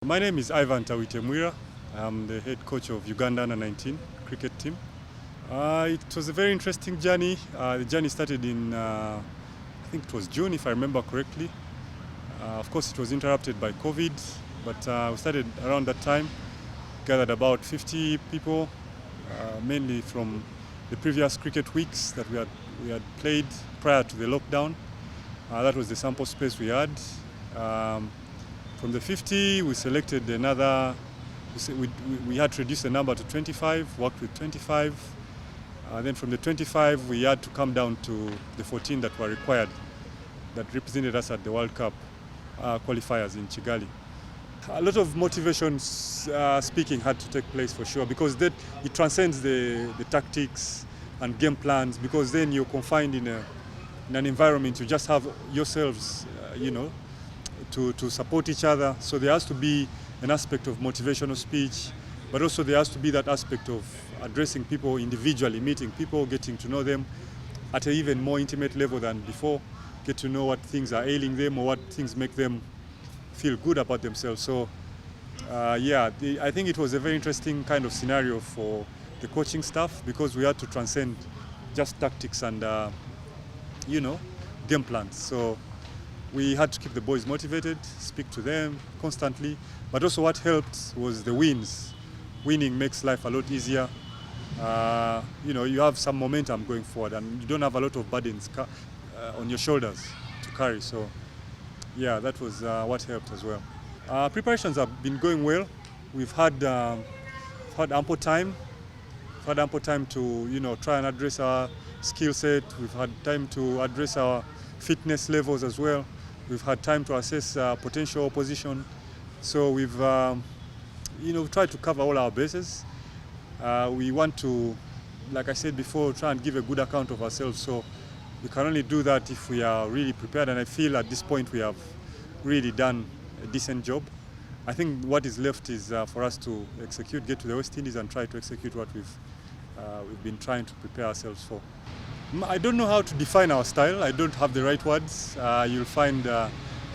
My name is Thawithemwira. I'm the head coach of Uganda under-19 cricket team. It was a very interesting journey. The journey started in, I think it was June, if I remember correctly. Of course, it was interrupted by COVID, but we started around that time. Gathered about 50 people, mainly from the previous cricket weeks that we had played prior to the lockdown. That was the sample space we had. From the 50, we selected another. We had to reduce the number to 25. Worked with 25. Then from the 25, we had to come down to the 14 that were required, that represented us at the World Cup qualifiers in Kigali. A lot of motivation speaking had to take place for sure, because it transcends the tactics and game plans, because then you're confined in an environment. You just have yourselves, to support each other. So there has to be an aspect of motivational speech, but also there has to be that aspect of addressing people individually, meeting people, getting to know them at an even more intimate level than before, get to know what things are ailing them or what things make them feel good about themselves. So I think it was a very interesting kind of scenario for the coaching staff, because we had to transcend just tactics and game plans. So we had to keep the boys motivated, speak to them constantly, but also what helped was the wins. Winning makes life a lot easier. You have some momentum going forward, and you don't have a lot of burdens on your shoulders to carry. So yeah, that was what helped as well. Preparations have been going well. We've had ample time. We've had ample time to try and address our skill set. We've had time to address our fitness levels as well. We've had time to assess potential opposition. So we've tried to cover all our bases. We want to, like I said before, try and give a good account of ourselves. So we can only do that if we are really prepared, and I feel at this point we have really done a decent job. I think what is left is for us to execute, get to the West Indies and try to execute what we've been trying to prepare ourselves for. I don't know how to define our style. I don't have the right words. You'll find the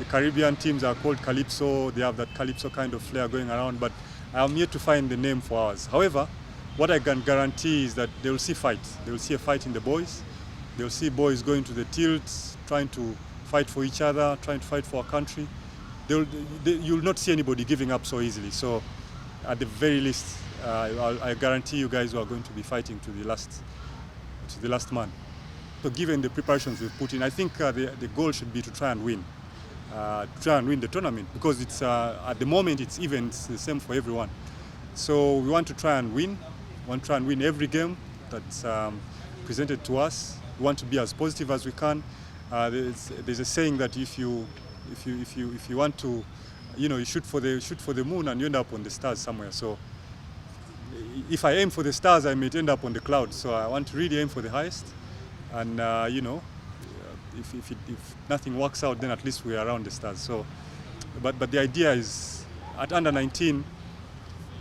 Caribbean teams are called Calypso. They have that Calypso kind of flair going around, but I'm yet to find the name for ours. However, what I can guarantee is that they will see fight. They will see a fight in the boys. They'll see boys going to the tilts, trying to fight for each other, trying to fight for our country. You'll not see anybody giving up so easily. So at the very least, I guarantee you guys are going to be fighting to the last man. So given the preparations we've put in, I think the goal should be to try and win. Try and win the tournament, because it's at the moment it's even, it's the same for everyone. So we want to try and win. We want to try and win every game that's presented to us. We want to be as positive as we can. There's a saying that if you want to, you shoot for the moon and you end up on the stars somewhere. So if I aim for the stars, I may end up on the clouds. So I want to really aim for the highest. And if nothing works out, then at least we are around the stars. So, but the idea is, at under-19,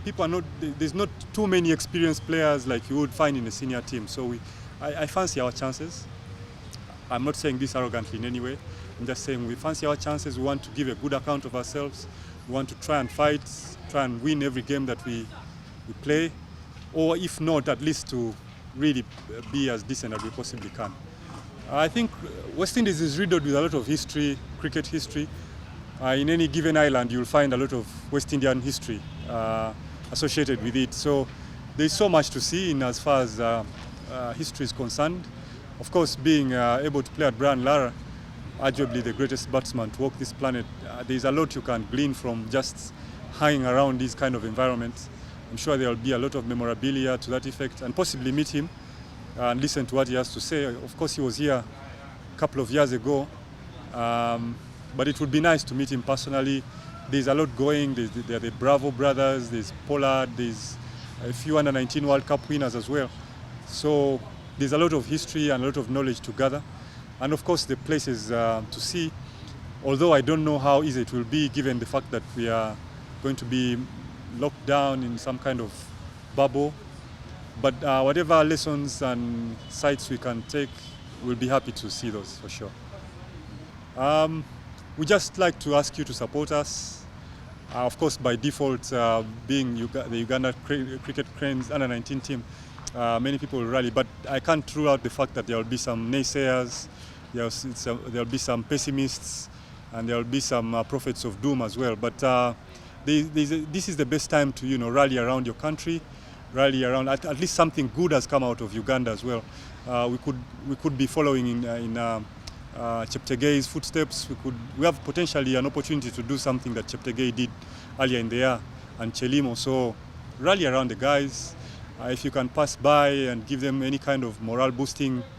there's not too many experienced players like you would find in a senior team. So I fancy our chances. I'm not saying this arrogantly in any way. I'm just saying we fancy our chances. We want to give a good account of ourselves. We want to try and fight, try and win every game that we play, or if not, at least to really be as decent as we possibly can. I think West Indies is riddled with a lot of history, cricket history. In any given island, you'll find a lot of West Indian history associated with it. So there's so much to see in as far as history is concerned. Of course, being able to play at Brian Lara, arguably the greatest batsman to walk this planet, there's a lot you can glean from just hanging around these kind of environments. I'm sure there will be a lot of memorabilia to that effect, and possibly meet him and listen to what he has to say. Of course, he was here a couple of years ago, but it would be nice to meet him personally. There's a lot going. There are the Bravo brothers, there's Pollard, there's a few under-19 World Cup winners as well. So there's a lot of history and a lot of knowledge to gather. And of course, the places to see, although I don't know how easy it will be, given the fact that we are going to be locked down in some kind of bubble. But whatever lessons and sites we can take, we'll be happy to see those for sure. We just like to ask you to support us. Of course, by default, being the Uganda cricket cranes under 19 team, many people will rally. But I can't rule out the fact that there will be some naysayers, there will be some pessimists, and there will be some prophets of doom as well. But this is the best time to rally around your country, rally around. At least something good has come out of Uganda as well. We could be following in Cheptegei's footsteps. We have potentially an opportunity to do something that Cheptegei did earlier in the year, and Chelimo. So rally around the guys. If you can pass by and give them any kind of morale boosting